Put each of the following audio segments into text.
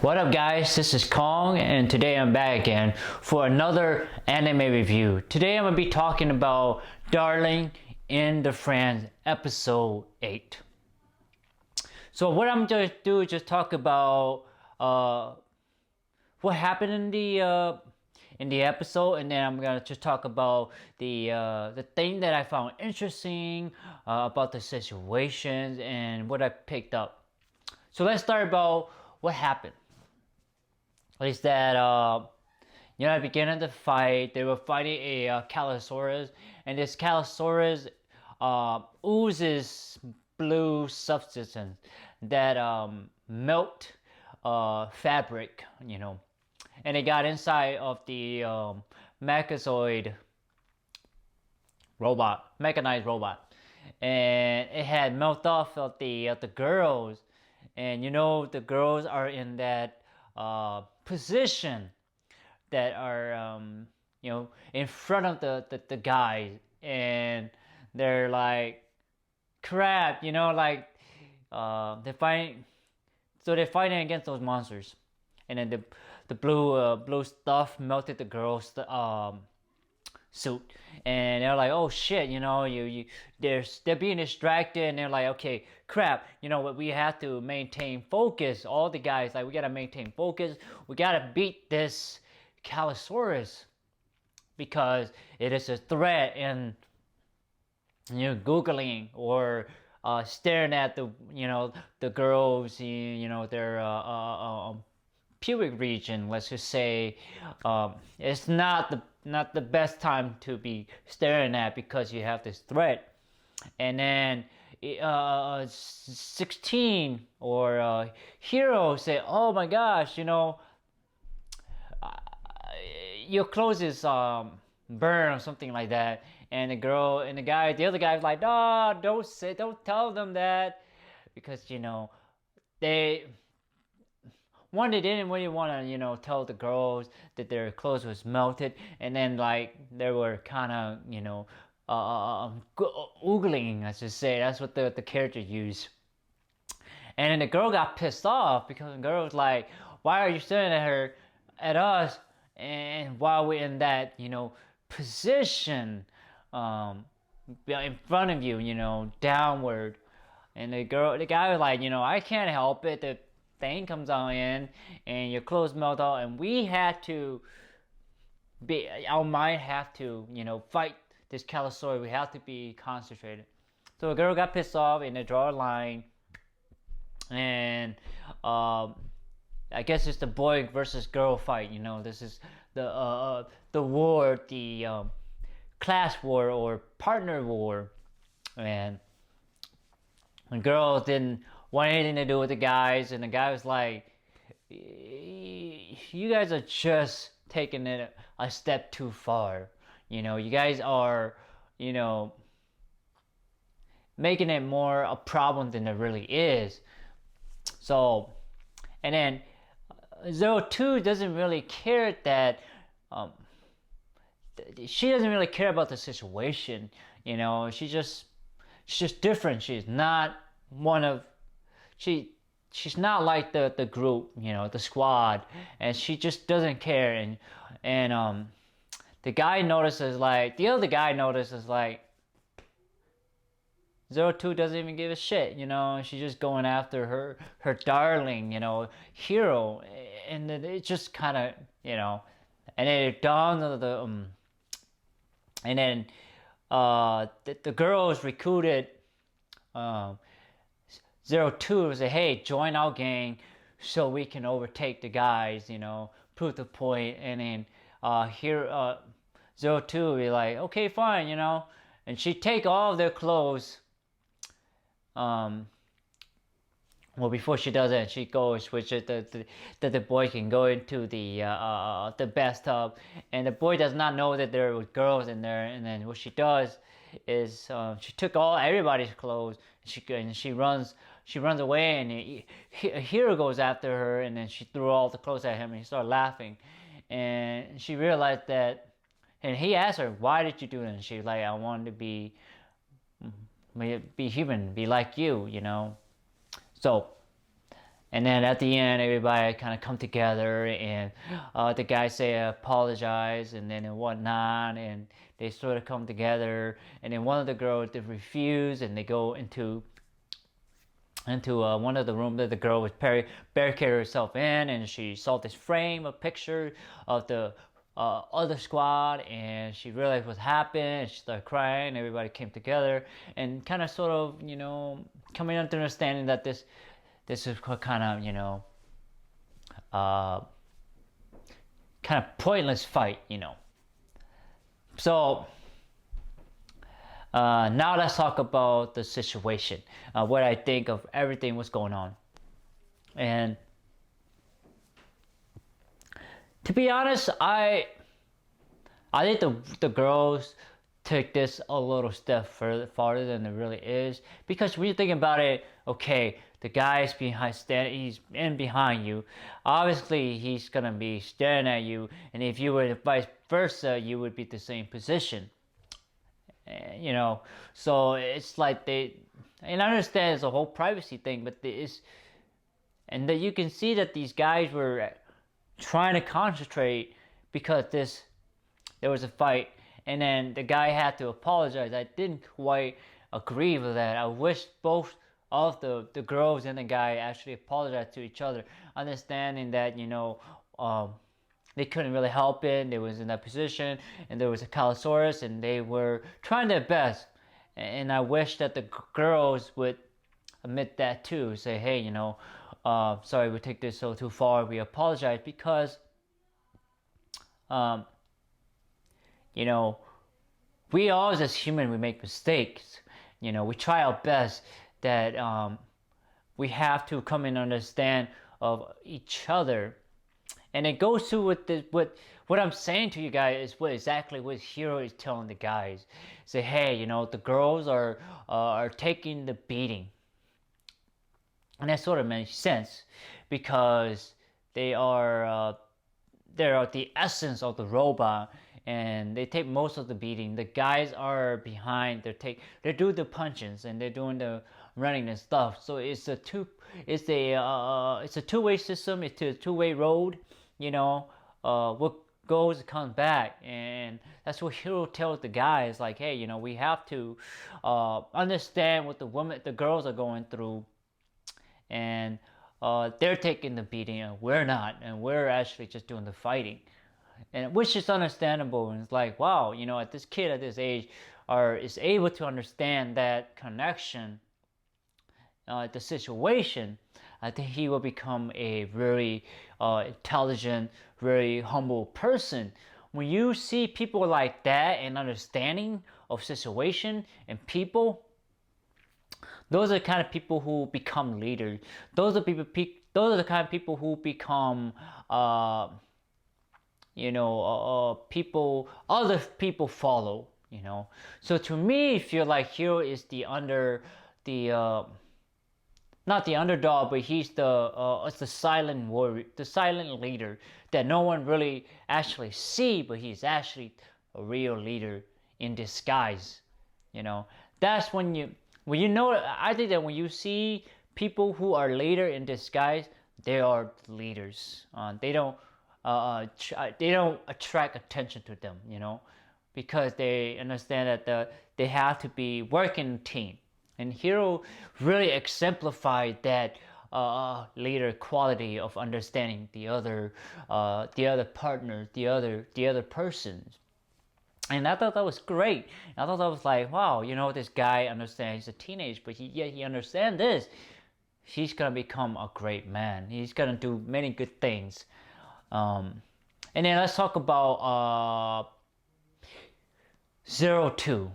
What up guys, this is Kong and today I'm back again for another anime review. Today I'm going to be talking about Darling in the Franxx episode 8. So what I'm going to do is just talk about what happened in the episode, and then I'm going to just talk about the thing that I found interesting about the situations and what I picked up. So let's start about what happened. Is that at the beginning of the fight, they were fighting a Callosaurus, and this Callosaurus oozes blue substance that melt fabric, and it got inside of the mechanized robot, and it had melted off of the girls, and the girls are in that position that are in front of the guys, and they're like crap, they're fighting, so they're fighting against those monsters, and then the blue stuff melted the girls suit, and they're like, oh shit, they're being distracted, and they're like, okay, crap, what, we have to maintain focus. All the guys, like, we gotta maintain focus, we gotta beat this Callosaurus because it is a threat. And googling or staring at the girls, their pubic region, let's just say, it's not the best time to be staring at because you have this threat. And then 16 or Hero say, oh my gosh, your clothes is burn or something like that. And the girl and the other guy's like, no, don't tell them that, because they didn't really want to tell the girls that their clothes was melted, and then like they were kind of oogling, I should say. That's what the character used. And then the girl got pissed off because the girl was like, why are you staring at us, and while we're in that position in front of you, downward. And the guy was like, I can't help it, the thing comes on in and your clothes melt out, and our mind have to fight this Callosaurus. We have to be concentrated. So the girl got pissed off, and they draw a line, and I guess it's the boy versus girl fight. This is the war, the class war or partner war. And the girls didn't want anything to do with the guys, and the guy was like, you guys are just taking it a step too far. You guys are making it more a problem than it really is. So, and then 02 doesn't really care that she doesn't really care about the situation. She's just different. She's not she's not like the group, the squad, and she just doesn't care. And the guy notices, like, the other guy notices, like, 02 doesn't even give a shit, she's just going after her darling, Hero. And it just kind of, and then it dawns on and then the girls recruited 02 say, hey, join our gang so we can overtake the guys, prove the point. And then here 02 be like, okay, fine, and she take all of their clothes. Well, before she does that, she goes, which is that the boy can go into the bathtub, and the boy does not know that there were girls in there. And then what she does is she took everybody's clothes, and she runs away, and Hero goes after her, and then she threw all the clothes at him, and he started laughing, and she realized that, and he asked her, why did you do that? And she's like, I wanted to be human, be like you, So And then at the end, everybody kind of come together, and the guys say apologize, and then and whatnot, and they sort of come together. And then one of the girls they refuse, and they go into one of the rooms that the girl was barricaded herself in, and she saw this frame, a picture of the other squad, and she realized what happened, and she started crying. Everybody came together and kind of sort of, coming to understanding that this is kind of, kind of pointless fight, So now let's talk about the situation, what I think of everything was going on. And to be honest, I think the girls took this a little step farther than it really is, because when you think about it, okay, the guy's he's in behind you. Obviously, he's gonna be staring at you, and if you were vice versa, you would be the same position. So it's like and I understand it's a whole privacy thing, but and that you can see that these guys were trying to concentrate because there was a fight, and then the guy had to apologize. I didn't quite agree with that. I wish both of the girls and the guy actually apologized to each other, understanding that they couldn't really help it. They was in that position, and there was a Calosaurus, and they were trying their best. And I wish that the girls would admit that too. Say, hey, sorry, we take this so too far. We apologize because, we always as human, we make mistakes. We try our best. That we have to come and understand of each other. And it goes to what I'm saying to you guys is exactly what Hero is telling the guys. Say, hey, the girls are taking the beating. And that sort of makes sense, because they are the essence of the robot, and they take most of the beating. The guys are behind. They do the punches, and they're doing the running and stuff. So it's a two-way system. It's a two-way road. What goes comes back, and that's what Hero tells the guys. Like, hey, we have to understand what the girls are going through, and they're taking the beating, and we're not, and we're actually just doing the fighting, and which is understandable. And it's like, wow, at this kid at this age is able to understand that connection. The situation, I think he will become a very intelligent, very humble person. When you see people like that and understanding of situation and people, those are the kind of people who become leaders. Those are the kind of people who become, people. Other people follow. So to me, I feel like Hero is not the underdog, but he's it's the silent warrior, the silent leader that no one really actually see, but he's actually a real leader in disguise. That's when I think that when you see people who are leader in disguise, they are leaders. They don't attract attention to them, because they understand that they have to be working team. And Hero really exemplified that leader quality of understanding the other partner, the other persons. And I thought that was great. I thought that was like, wow, this guy understands. He's a teenage, but he understands this. He's gonna become a great man. He's gonna do many good things. And then let's talk about 02. 02.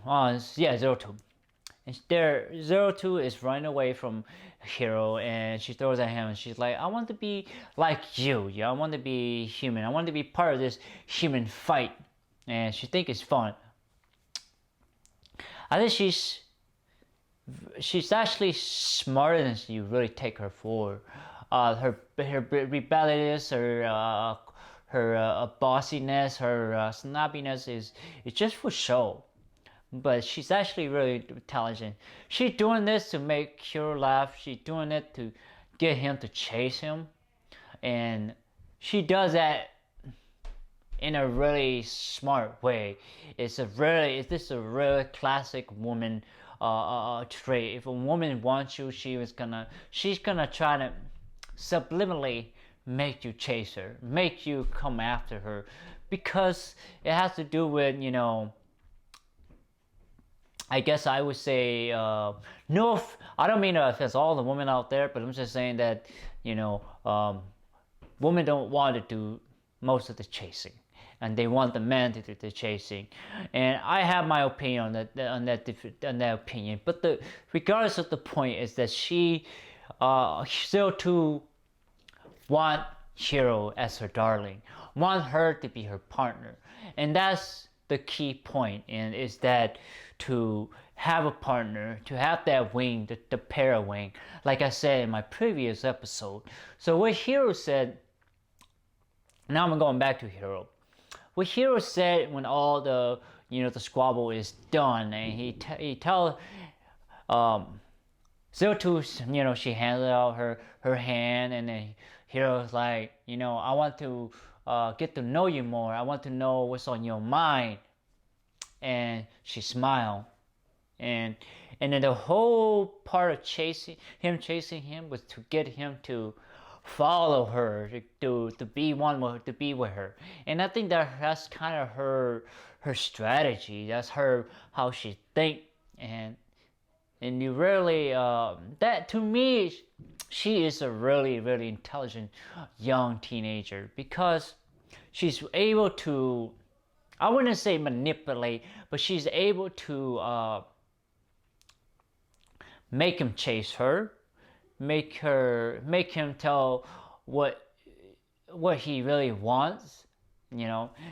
And there, 02 is running away from Hero, and she throws at him, and she's like, I want to be like you. I want to be human. I want to be part of this human fight. And she thinks it's fun. I think she's actually smarter than you really take her for. Her rebelliousness, her bossiness, her snappiness is just for show. But she's actually really intelligent. She's doing this to make Hero laugh. She's doing it to get him to chase him, and she does that in a really smart way. It's this a really classic woman trait. If a woman wants you, she's gonna try to subliminally make you chase her, make you come after her, because it has to do with, I guess I would say, no, I don't mean to offend all the women out there, but I'm just saying that, women don't want to do most of the chasing, and they want the man to do the chasing. And I have my opinion on that opinion. But regardless of the point is that she still too want Hiro as her darling, want her to be her partner, and that's the key point. And is that to have a partner, to have that wing, the pair wing, like I said in my previous episode. So what Hiro said. Now I'm going back to Hiro. What Hiro said when all the squabble is done, and he tell Zero2, she handed out her hand, and then Hiro's like, I want to get to know you more. I want to know what's on your mind. And she smiled, and then the whole part of chasing him was to get him to follow her, to be with her. And I think that's kind of her strategy. That's how she think. And you really that to me, she is a really, really intelligent young teenager, because she's able to, I wouldn't say manipulate, but she's able to make him chase her, make him tell what he really wants.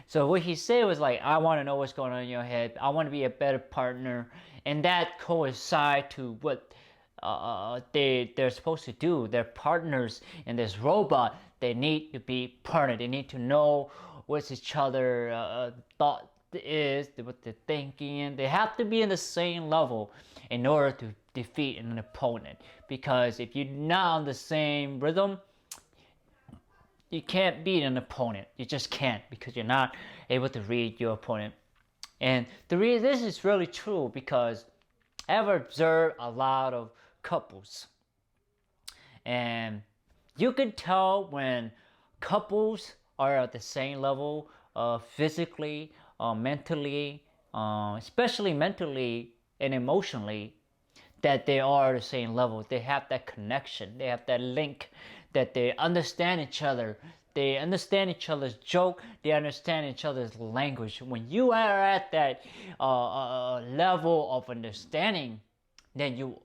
So what he said was like, I want to know what's going on in your head, I want to be a better partner. And that coincide to what they're supposed to do. They're partners in this robot. They need to be partnered. They need to know what each other thought is, what they're thinking. They have to be in the same level in order to defeat an opponent. Because if you're not on the same rhythm, you can't beat an opponent. You just can't, because you're not able to read your opponent. And this is really true, because I've observed a lot of couples, and you can tell when couples are at the same level, physically, mentally, especially mentally and emotionally, that they are the same level. They have that connection. They have that link, that they understand each other. They understand each other's joke. They understand each other's language. When you are at that level of understanding, then you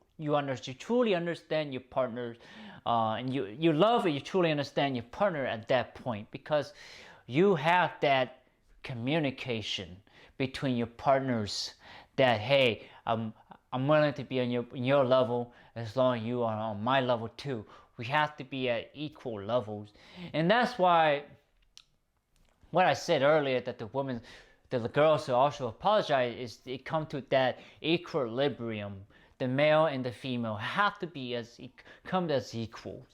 truly understand your partner, and you love it. You truly understand your partner at that point, because you have that communication between your partners. That, hey, I'm willing to be on your level as long as you are on my level too. We have to be at equal levels. And that's why what I said earlier, that the girls who also apologize, is it come to that equilibrium. The male and the female have to be come as equals.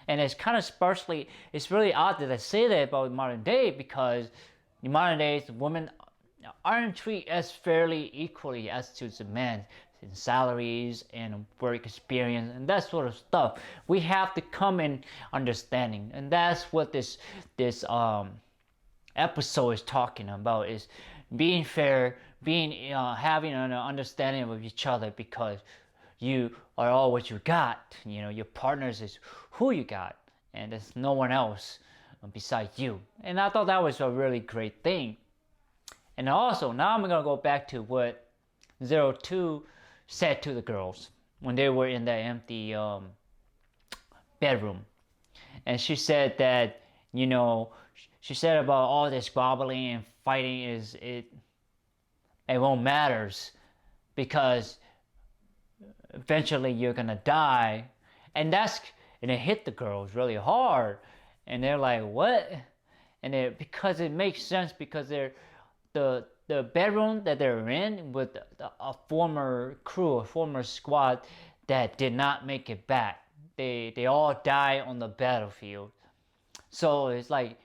And it's kind of sparsely, it's really odd that I say that about modern day, because in modern days, women aren't treated as fairly equally as to the men in salaries and work experience and that sort of stuff. We have to come in understanding, and that's what this episode is talking about, is being fair, having an understanding of each other, because you are all what you got. Your partners is who you got, and there's no one else besides you. And I thought that was a really great thing. And also, now I'm gonna go back to what Zero2 said to the girls when they were in that empty bedroom. And she said that, she said about all this squabbling and fighting it won't matters, because eventually you're gonna die. And it hit the girls really hard, and they're like, what? And because it makes sense, because they're the bedroom that they're in with a former crew, a former squad that did not make it back. they all die on the battlefield. So it's like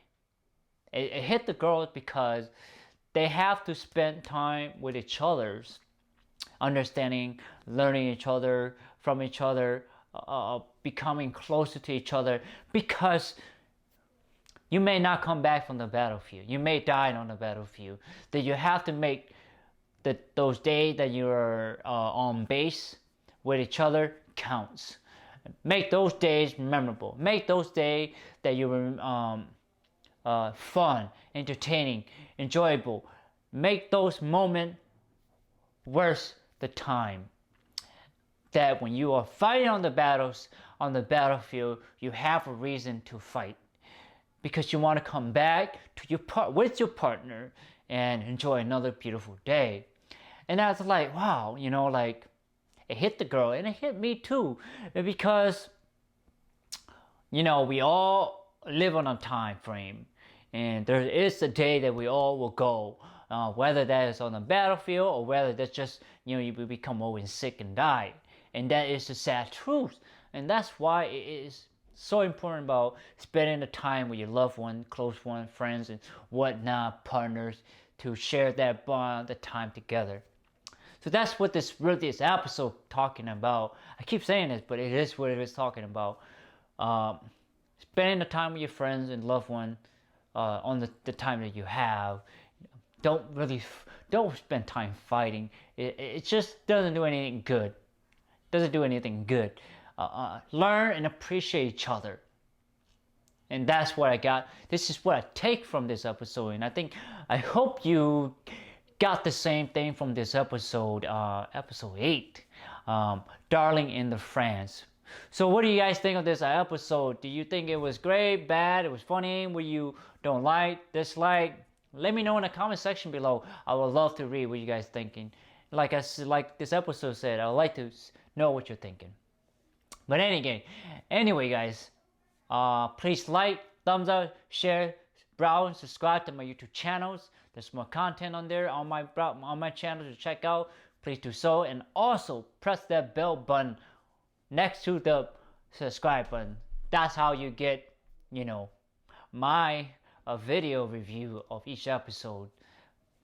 it hit the girls because they have to spend time with each other's, understanding, learning each other from each other, becoming closer to each other, because you may not come back from the battlefield. You may die on the battlefield. That you have to make those days that you're on base with each other counts. Make those days memorable. Make those days that you were fun, entertaining, enjoyable. Make those moments worth the time. That when you are fighting on the battlefield, you have a reason to fight, because you want to come back to with your partner and enjoy another beautiful day. And I was like, wow, like it hit the girl and it hit me too, because we all live on a time frame, and there is a day that we all will go, whether that is on the battlefield or whether that's just you become old and sick and die. And that is the sad truth. And that's why it is so important about spending the time with your loved one, close one, friends, and whatnot, partners, to share that bond, the time together. So that's what this episode talking about. I keep saying this, but it is what it is talking about. Spending the time with your friends and loved one, on the time that you have. Don't spend time fighting. It just doesn't do anything good. Learn and appreciate each other. And that's what I got. This is what I take from this episode. And I hope you got the same thing from this episode, episode 8, Darling in the France. So what do you guys think of this episode? Do you think it was great, bad, it was funny? What you don't like, dislike? Let me know in the comment section below. I would love to read what you guys thinking. Like this episode said, I would like to know what you're thinking. But anyway, guys, please like, thumbs up, share, browse, subscribe to my YouTube channels. There's more content on there on my channel to check out. Please do so, and also press that bell button next to the subscribe button. That's how you get, my video review of each episode.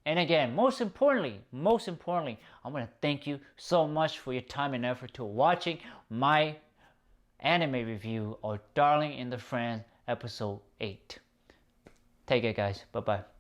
And again, most importantly, I want to thank you so much for your time and effort to watching my anime review of Darling in the France episode 8. Take it, guys. Bye-bye.